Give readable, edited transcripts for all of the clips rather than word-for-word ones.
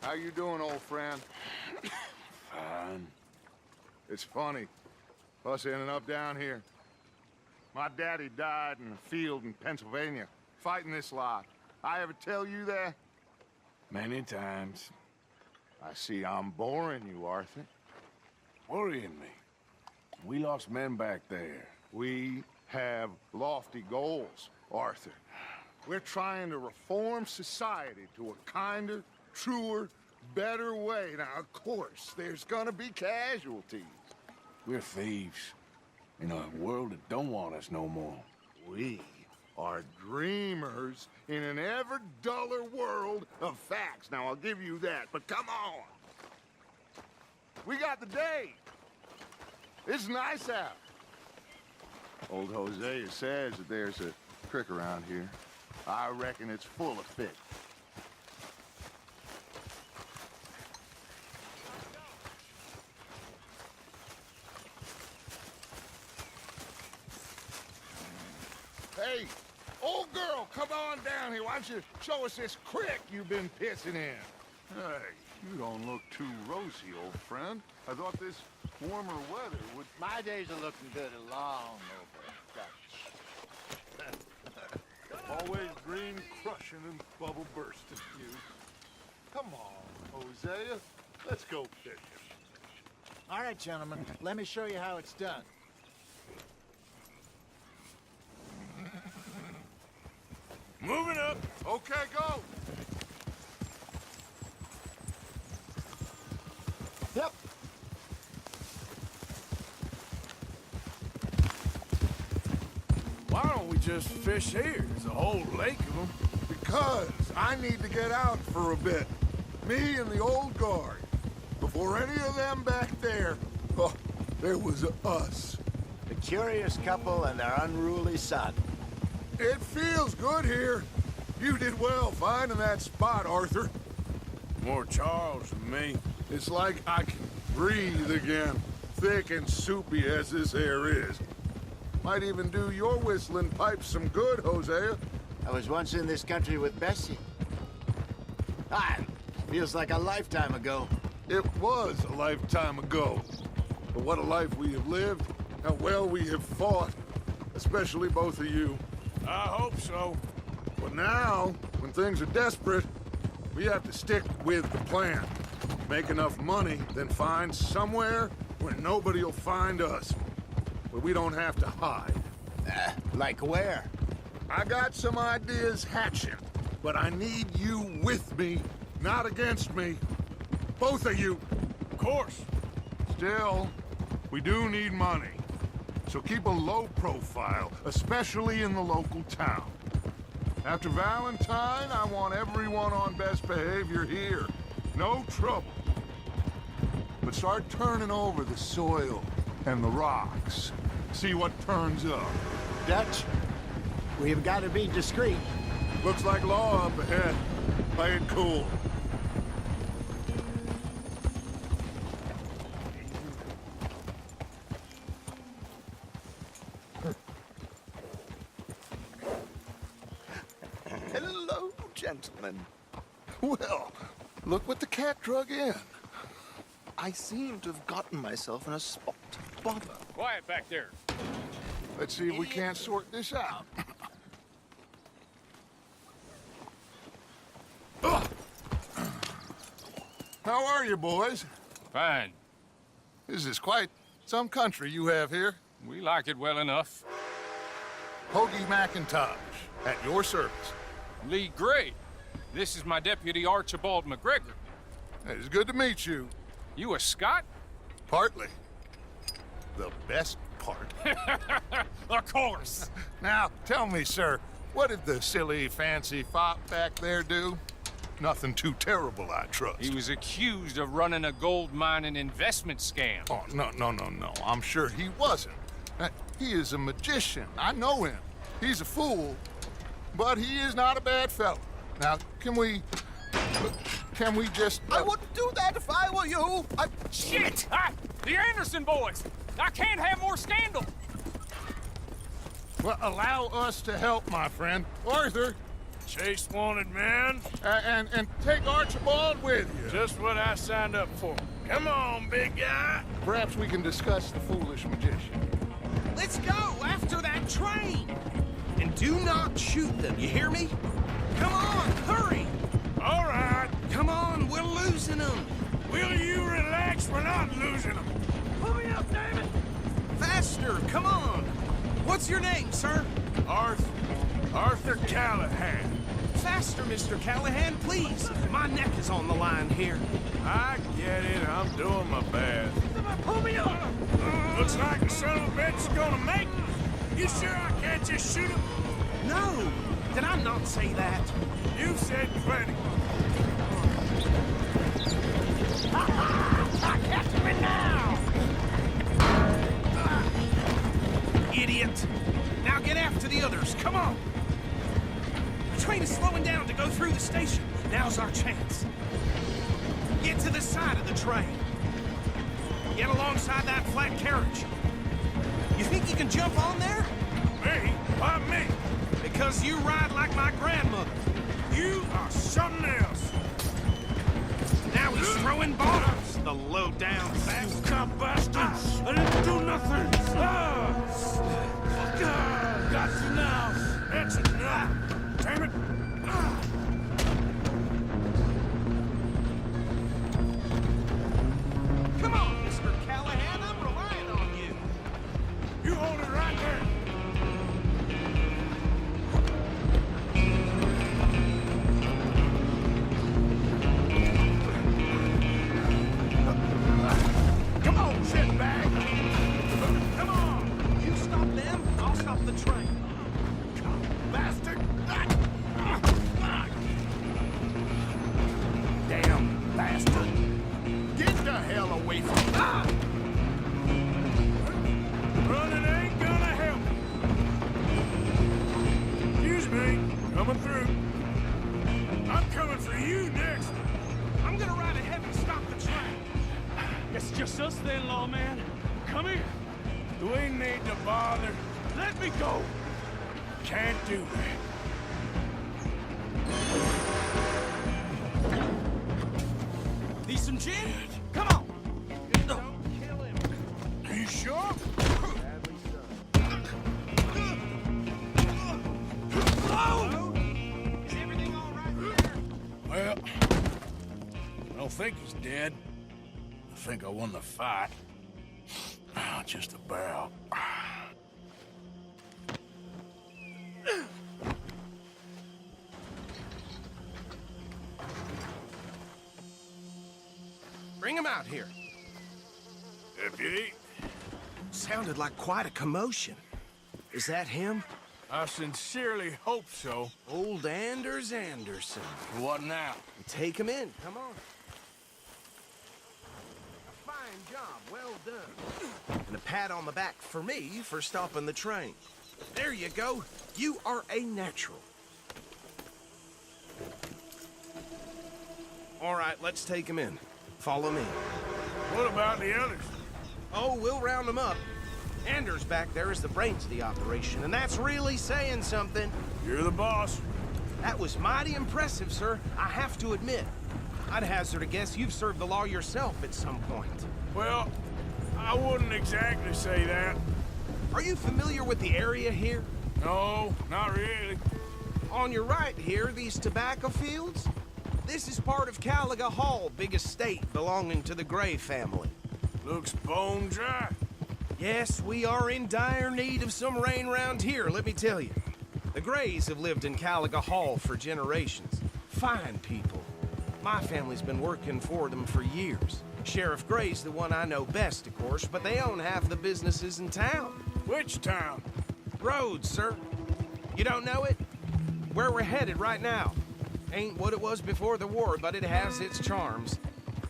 How you doing, old friend? Fine. It's funny, us ending up down here. My daddy died in a field in Pennsylvania, fighting this lot. I ever tell you that? Many times. I see I'm boring you, Arthur. Worrying me. We lost men back there. We have lofty goals, Arthur. We're trying to reform society to a kinder, truer, better way. Now, of course, there's gonna be casualties. We're thieves. In a world that don't want us no more. We are dreamers in an ever duller world of facts. Now, I'll give you that, but come on. We got the day. It's nice out. Old Hosea says that there's a creek around here. I reckon it's full of fish. Hey, old girl, come on down here. Why don't you show us this creek you've been pissing in? Hey, you don't look too rosy, old friend. I thought this warmer weather would... My days are looking good along over Dutch. Always green crushing and bubble bursting, you. Come on, Hosea. Let's go fishing. All right, gentlemen, let me show you how it's done. Moving up. Okay, go. Yep. Why don't we just fish here? There's a whole lake of them. Because I need to get out for a bit. Me and the old guard. Before any of them back there, oh, there was us. The curious couple and their unruly son. It feels good here. You did well finding that spot, Arthur. More Charles than me. It's like I can breathe again, thick and soupy as this air is. Might even do your whistling pipes some good, Hosea. I was once in this country with Bessie. Feels like a lifetime ago. It was a lifetime ago. But what a life we have lived, how well we have fought, especially both of you. I hope so. But now, when things are desperate, we have to stick with the plan. Make enough money, then find somewhere where nobody will find us. Where we don't have to hide. Like where? I got some ideas hatching, but I need you with me, not against me. Both of you. Of course. Still, we do need money. So keep a low profile, especially in the local town. After Valentine, I want everyone on best behavior here. No trouble. But start turning over the soil and the rocks. See what turns up. Dutch, we've got to be discreet. Looks like law up ahead. Play it cool. Hello, gentlemen. Well, look what the cat drug in. I seem to have gotten myself in a spot to bother. Quiet back there. Let's see if we can't sort this out. Ugh. How are you, boys? Fine. This is quite some country you have here. We like it well enough. Hoagie McIntosh, at your service. Lee Gray. This is my deputy Archibald McGregor. It's good to meet you. You a Scot? Partly. The best part. Of course. Now, tell me, sir, what did the silly, fancy fop back there do? Nothing too terrible, I trust. He was accused of running a gold mining investment scam. Oh, no. I'm sure he wasn't. He is a magician. I know him. He's a fool, but he is not a bad fellow. Now, can we just... I wouldn't do that if I were you. Shit! The Anderson boys! I can't have more scandal! Well, allow us to help, my friend. Arthur, Chase wanted man. And take Archibald with you. Just what I signed up for. Come on, big guy. Perhaps we can discuss the foolish magician. Let's go after that train! And do not shoot them, you hear me? Come on, hurry! All right. Come on, we're losing them! Will you relax? We're not losing them. Pull me up, David! Faster, come on! What's your name, sir? Arthur Callahan. Faster, Mr. Callahan, please! My neck is on the line here. I get it. I'm doing my best. Pull me up! Looks like the son of a bitch is gonna make it. You sure I can't just shoot him? No! Did I not say that? You said plenty. Catch me now! Idiot! Now get after the others, come on! The train is slowing down to go through the station. Now's our chance. Get to the side of the train. Get alongside that flat carriage. You think you can jump on there? Me? Why me? Because you ride like my grandmother. You are something else. Now he's throwing bombs, the low-down bastard. You cop bastard! I didn't do nothing! Got you now! That's enough! Damn it! Come on, Mr. Callahan, I'm relying on you. You hold it right there! Come on, shitbag! Come on! You stop them, I'll stop the train. Bastard! Damn bastard! Get the hell away from me. Running ain't gonna help. Excuse me. Coming through. I'm coming for you next. I'm gonna ride ahead and stop the train. It's just us then, lawman. Come here. Do we need to bother? Let me go. Can't do that. Need some gin? Come on! Are you sure? Oh! Is everything all right there? Well, I don't think he's dead. I think I won the fight. Just about. Bring him out here. Deputy, Sounded like quite a commotion. Is that him? I sincerely hope so. Old Anders Anderson. What now? Take him in. Come on. A fine job. Well done. And a pat on the back for me for stopping the train. There you go. You are a natural. All right, let's take him in. Follow me. What about the others? Oh, we'll round them up. Anders back there is the brains of the operation, and that's really saying something. You're the boss. That was mighty impressive, sir. I have to admit. I'd hazard a guess you've served the law yourself at some point. Well, I wouldn't exactly say that. Are you familiar with the area here? No, not really. On your right here, these tobacco fields? This is part of Caliga Hall, big estate belonging to the Gray family. Looks bone dry. Yes, we are in dire need of some rain round here, let me tell you. The Grays have lived in Caliga Hall for generations. Fine people. My family's been working for them for years. Sheriff Gray's the one I know best, of course, but they own half the businesses in town. Which town? Rhodes, sir. You don't know it? Where we're headed right now. Ain't what it was before the war, but it has its charms.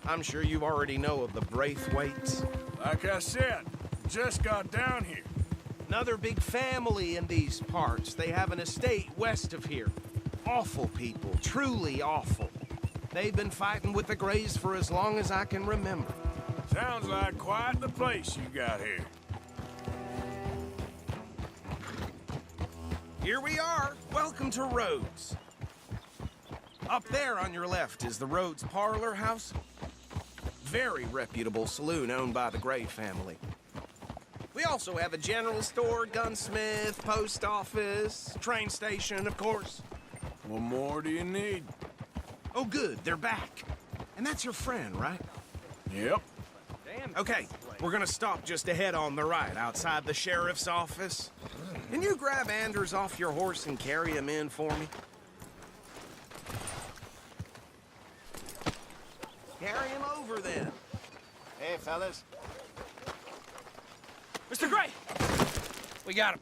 I'm sure you already know of the Braithwaites. Like I said, just got down here. Another big family in these parts. They have an estate west of here. Awful people, truly awful. They've been fighting with the Grays for as long as I can remember. Sounds like quite the place you got here. Here we are. Welcome to Rhodes. Up there on your left is the Rhodes Parlor House. Very reputable saloon owned by the Gray family. We also have a general store, gunsmith, post office, train station, of course. What more do you need? Oh, good, they're back. And that's your friend, right? Yep. Okay, we're gonna stop just ahead on the right, outside the sheriff's office. Can you grab Anders off your horse and carry him in for me? Carry him over, then. Hey, fellas. Mr. Gray! We got him.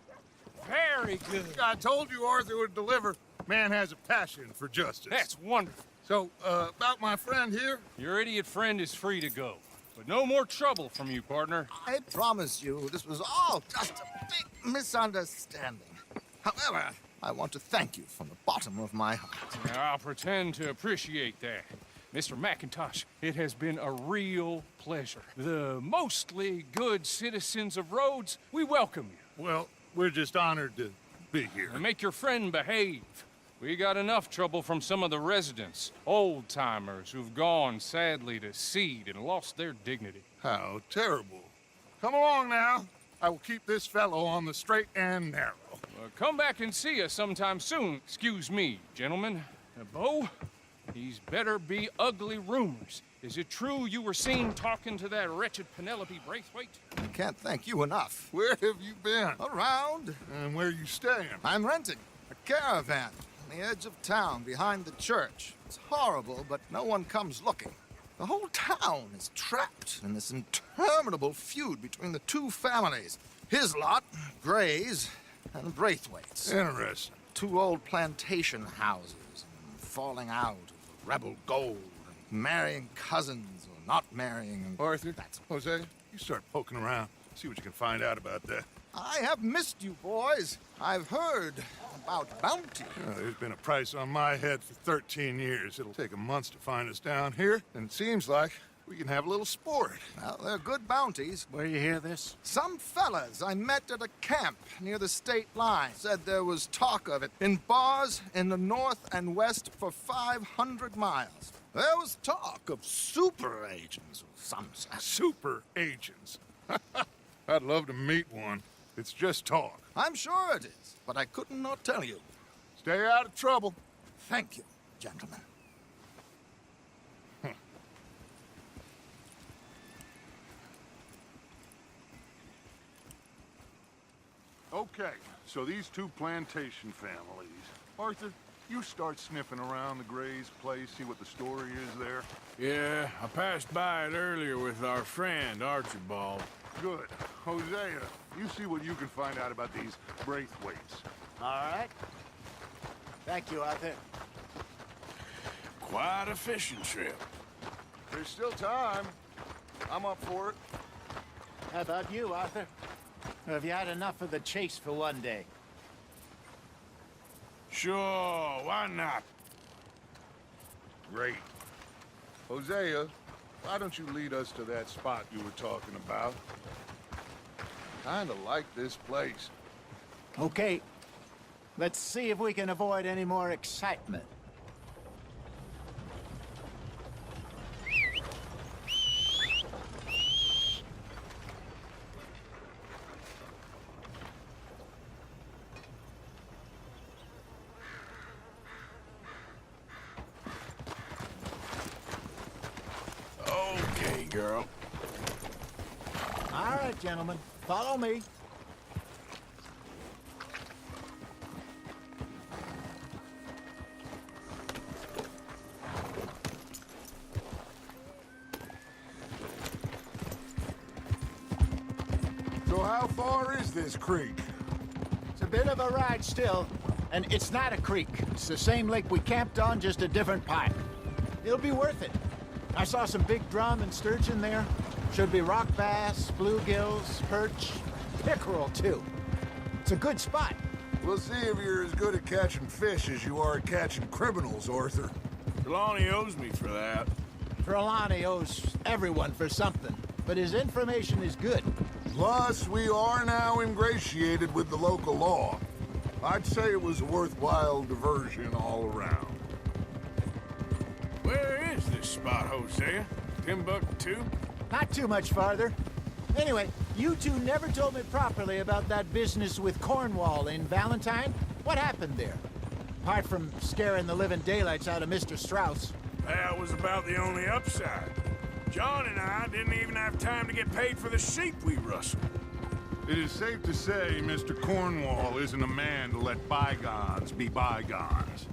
Very good. I told you Arthur would deliver. Man has a passion for justice. That's wonderful. So, about my friend here? Your idiot friend is free to go. But no more trouble from you, partner. I promise you, this was all just a big misunderstanding. However, I want to thank you from the bottom of my heart. I'll pretend to appreciate that. Mr. McIntosh, it has been a real pleasure. The mostly good citizens of Rhodes, we welcome you. Well, we're just honored to be here. And make your friend behave. We got enough trouble from some of the residents, old-timers who've gone, sadly, to seed and lost their dignity. How terrible. Come along now. I will keep this fellow on the straight and narrow. Come back and see us sometime soon. Excuse me, gentlemen. Bo, these better be ugly rumors. Is it true you were seen talking to that wretched Penelope Braithwaite? I can't thank you enough. Where have you been? Around. And where are you staying? I'm renting a caravan on the edge of town behind the church. It's horrible, but no one comes looking. The whole town is trapped in this interminable feud between the two families. His lot, Gray's, and Braithwaite's. Interesting. Two old plantation houses, and falling out of rebel gold, and marrying cousins or not marrying. And Arthur, Hosea, you start poking around. See what you can find out about that. I have missed you, boys. I've heard about bounty. There's been a price on my head for 13 years. It'll take 'em months to find us down here, and it seems like we can have a little sport. Well, they're good bounties. Where you hear this? Some fellas I met at a camp near the state line said there was talk of it in bars in the north and west for 500 miles. There was talk of super agents of some sort. Super agents. I'd love to meet one. It's just talk. I'm sure it is, but I couldn't not tell you. Stay out of trouble. Thank you, gentlemen. Okay, so these two plantation families. Arthur, you start sniffing around the Gray's place, see what the story is there. Yeah, I passed by it earlier with our friend, Archibald. Good. Hosea, you see what you can find out about these Braithwaites. All right. Thank you, Arthur. Quite a fishing trip. There's still time. I'm up for it. How about you, Arthur? Or have you had enough of the chase for one day? Sure, why not? Great. Hosea, why don't you lead us to that spot you were talking about? Kinda like this place. Okay. Let's see if we can avoid any more excitement. Okay, girl. All right, gentlemen. Follow me. So how far is this creek? It's a bit of a ride still, and it's not a creek. It's the same lake we camped on, just a different pipe. It'll be worth it. I saw some big drum and sturgeon there. Should be rock bass, bluegills, perch, pickerel, too. It's a good spot. We'll see if you're as good at catching fish as you are at catching criminals, Arthur. Trelawney owes me for that. Trelawney owes everyone for something, but his information is good. Plus, we are now ingratiated with the local law. I'd say it was a worthwhile diversion all around. this spot, Hosea? Timbuktu? Not too much farther. Anyway, you two never told me properly about that business with Cornwall in Valentine. What happened there? Apart from scaring the living daylights out of Mr. Strauss. That was about the only upside. John and I didn't even have time to get paid for the sheep we rustled. It is safe to say Mr. Cornwall isn't a man to let bygones be bygones.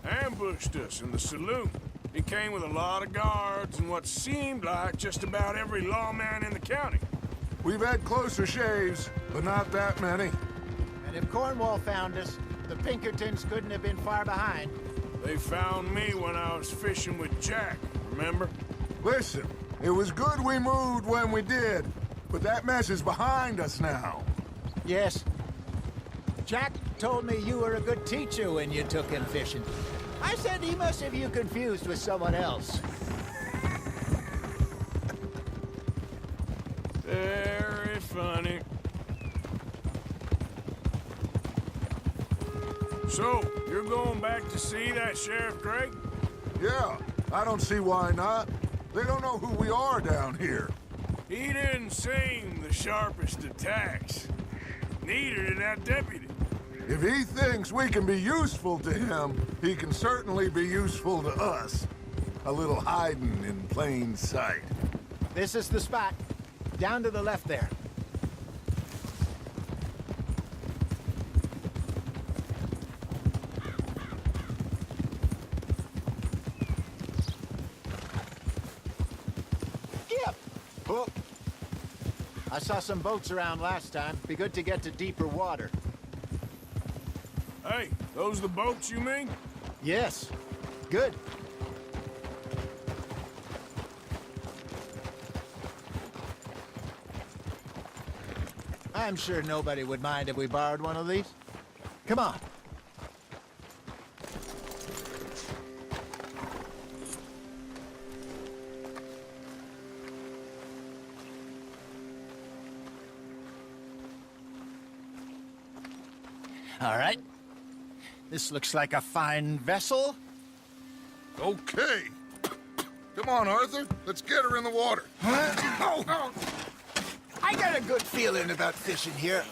Ambushed us in the saloon. He came with a lot of guards and what seemed like just about every lawman in the county. We've had closer shaves, but not that many. And if Cornwall found us, the Pinkertons couldn't have been far behind. They found me when I was fishing with Jack, remember? Listen, it was good we moved when we did, but that mess is behind us now. Yes. Jack told me you were a good teacher when you took him fishing. I said he must have you confused with someone else. Very funny. So, you're going back to see that Sheriff Drake? Yeah, I don't see why not. They don't know who we are down here. He didn't seem the sharpest attacks. Neither did that deputy. If he thinks we can be useful to him, he can certainly be useful to us. A little hiding in plain sight. This is the spot. Down to the left there. Yep. Oh. I saw some boats around last time. Be good to get to deeper water. Hey, those the boats you mean? Yes. Good. I'm sure nobody would mind if we borrowed one of these. Come on. All right. This looks like a fine vessel. Okay. Come on, Arthur. Let's get her in the water. Oh. I got a good feeling about fishing here.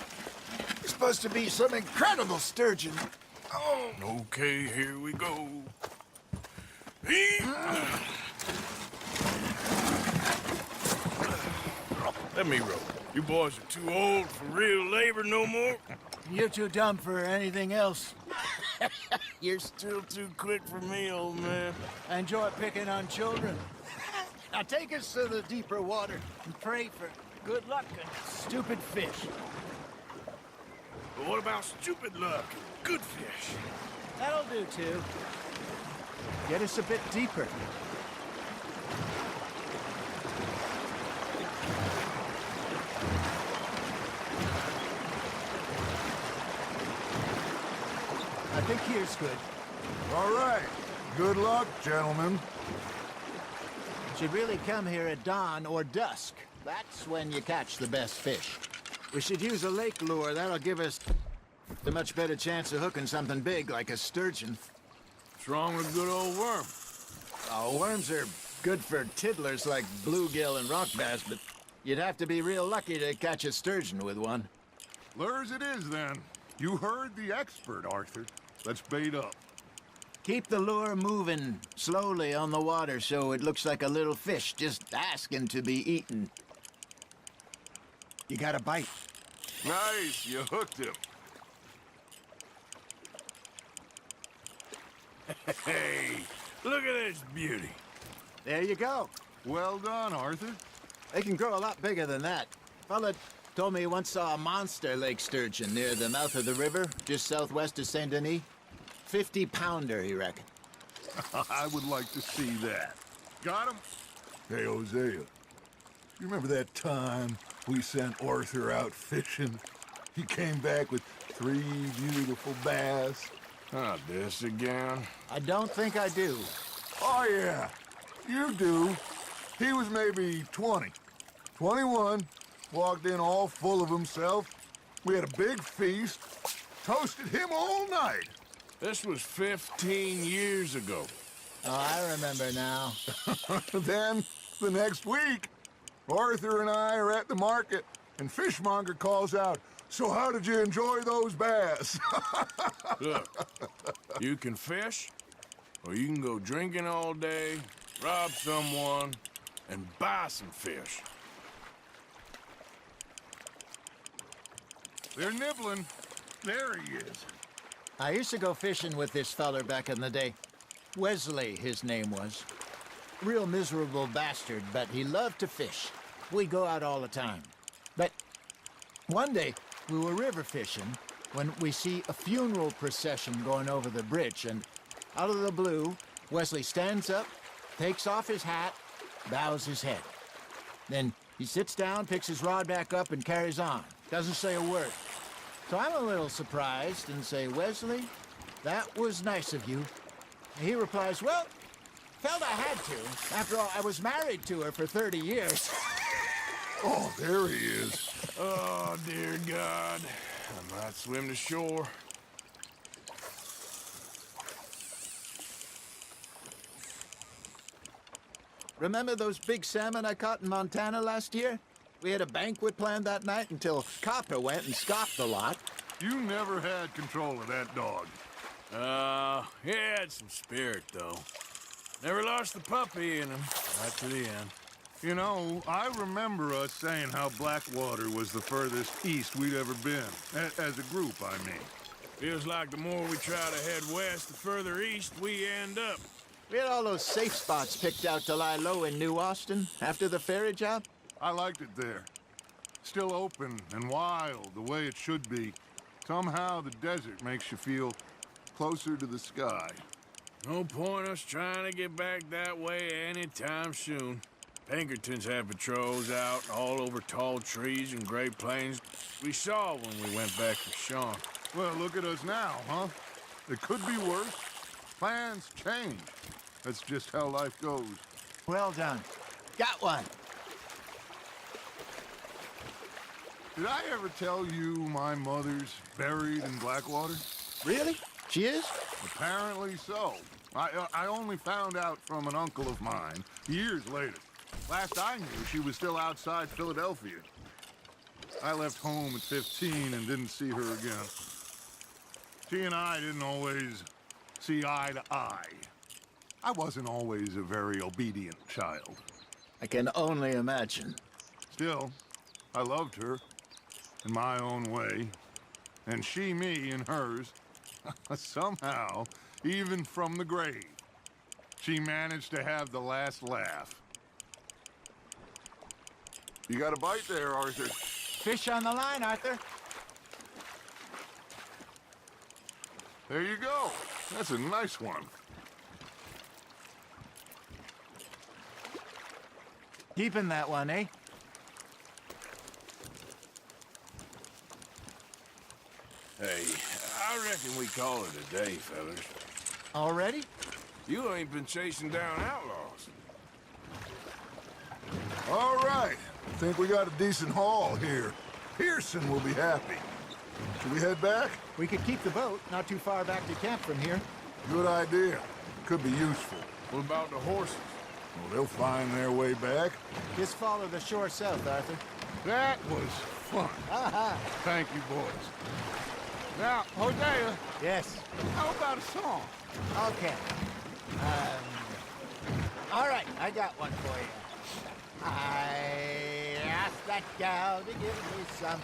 It's supposed to be some incredible sturgeon. Oh. Okay, here we go. Let me row. You boys are too old for real labor no more. You're too dumb for anything else. You're still too quick for me, old man. I enjoy picking on children. Now take us to the deeper water and pray for good luck and stupid fish. But what about stupid luck and good fish? That'll do, too. Get us a bit deeper. I think here's good. All right. Good luck, gentlemen. Should really come here at dawn or dusk. That's when you catch the best fish. We should use a lake lure. That'll give us a much better chance of hooking something big like a sturgeon. What's wrong with a good old worm? Oh, worms are good for tiddlers like bluegill and rock bass, but you'd have to be real lucky to catch a sturgeon with one. Lures it is, then. You heard the expert, Arthur. Let's bait up. Keep the lure moving slowly on the water so it looks like a little fish just asking to be eaten. You got a bite. Nice, you hooked him. Hey, look at this beauty. There you go. Well done, Arthur. They can grow a lot bigger than that. Fella told me he once saw a monster lake sturgeon near the mouth of the river, just southwest of Saint Denis. 50-pounder, he reckoned. I would like to see that. Got him? Hey, Hosea. You remember that time we sent Arthur out fishing? He came back with 3 beautiful bass. Not this again. I don't think I do. Oh, yeah. You do. He was maybe 20. 21. Walked in all full of himself. We had a big feast. Toasted him all night. This was 15 years ago. Oh, I remember now. Then, the next week, Arthur and I are at the market, and Fishmonger calls out, "So how did you enjoy those bass?" Look, you can fish, or you can go drinking all day, rob someone, and buy some fish. They're nibbling. There he is. I used to go fishing with this feller back in the day. Wesley, his name was. Real miserable bastard, but he loved to fish. We'd go out all the time. But one day, we were river fishing when we see a funeral procession going over the bridge, and out of the blue, Wesley stands up, takes off his hat, bows his head. Then he sits down, picks his rod back up, and carries on. Doesn't say a word. So I'm a little surprised and say, "Wesley, that was nice of you." And he replies, "Well, felt I had to. After all, I was married to her for 30 years. Oh, there he is. Oh, dear God. I might swim to shore. Remember those big salmon I caught in Montana last year? We had a banquet planned that night until Copper went and scoffed a lot. You never had control of that dog. He had some spirit, though. Never lost the puppy in him, right to the end. You know, I remember us saying how Blackwater was the furthest east we'd ever been. As a group, I mean. Feels like the more we try to head west, the further east we end up. We had all those safe spots picked out to lie low in New Austin after the ferry job. I liked it there. Still open and wild, the way it should be. Somehow the desert makes you feel closer to the sky. No point us trying to get back that way anytime soon. Pinkertons had patrols out all over tall trees and Great Plains. We saw when we went back to Sean. Well, look at us now, huh? It could be worse. Plans change. That's just how life goes. Well done. Got one. Did I ever tell you my mother's buried in Blackwater? Really? She is? Apparently so. I only found out from an uncle of mine years later. Last I knew, she was still outside Philadelphia. I left home at 15 and didn't see her again. She and I didn't always see eye to eye. I wasn't always a very obedient child. I can only imagine. Still, I loved her in my own way, and she me in hers. Somehow, even from the grave, she managed to have the last laugh. You got a bite there, Arthur. Fish on the line, Arthur. There you go. That's a nice one. Keeping that one, eh? Hey, I reckon we call it a day, fellas. Already? You ain't been chasing down outlaws. All right. I think we got a decent haul here. Pearson will be happy. Should we head back? We could keep the boat not too far back to camp from here. Good idea. Could be useful. What about the horses? Well, they'll find their way back. Just follow the shore south, Arthur. That was fun. Aha! Thank you, boys. Now, Hosea, Yes. how about a song? Okay. All right, I got one for you. I asked that gal to give me some.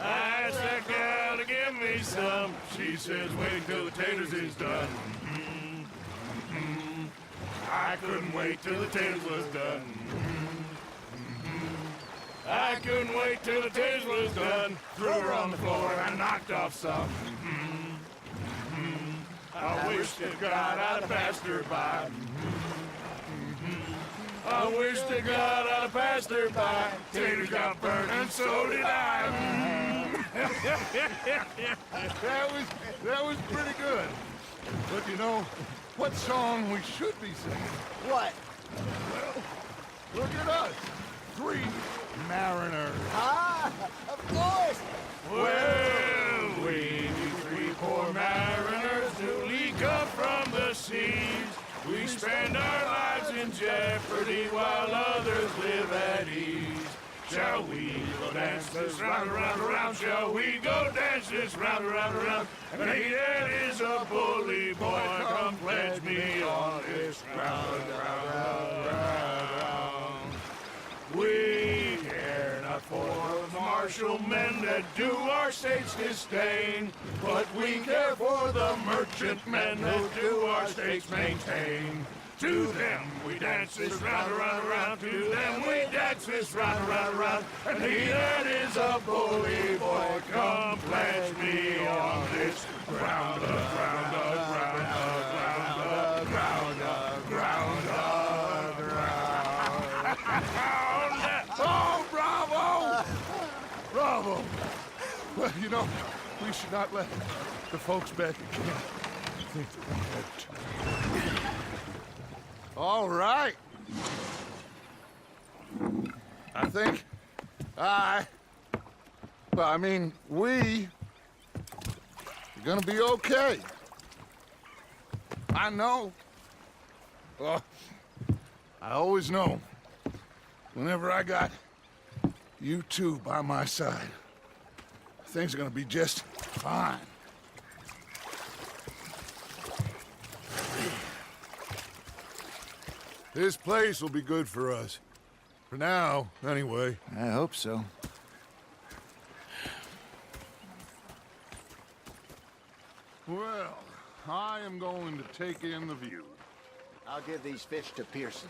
I asked that gal to give me some. She says, wait till the taters is done. I couldn't wait till the taters was done. I couldn't wait till the taters was done. Threw her on the floor and knocked off some. I wish to God I'd have passed her by. I wish to God I'd have passed her by. Taters got burned and so did I. That was pretty good. But you know, what song we should be singing? What? Well, look at us. 3 mariners. Ah, of course. Well, we 3 poor mariners newly come from seas. We spend our lives in jeopardy while others live at ease. Shall we go dance this round, around, around? Shall we go dance this round, around, around? And he that is a bully boy, come pledge me on this round, round, round. We care not for the martial men that do our state's disdain, but we care for the merchant men that do our state's maintain. To them we dance this round, around, around. To them we dance this round, around, around. And he that is a bully boy, come pledge me on this ground, ground, ground, ground, ground, ground, ground. Oh, bravo! Bravo! Well, you know, we should not let the folks back again think that we had to. All right. I think we are gonna be okay. I know. Well, I always know. Whenever I got you two by my side, things are gonna be just fine. This place will be good for us. For now, anyway. I hope so. Well, I am going to take in the view. I'll give these fish to Pearson.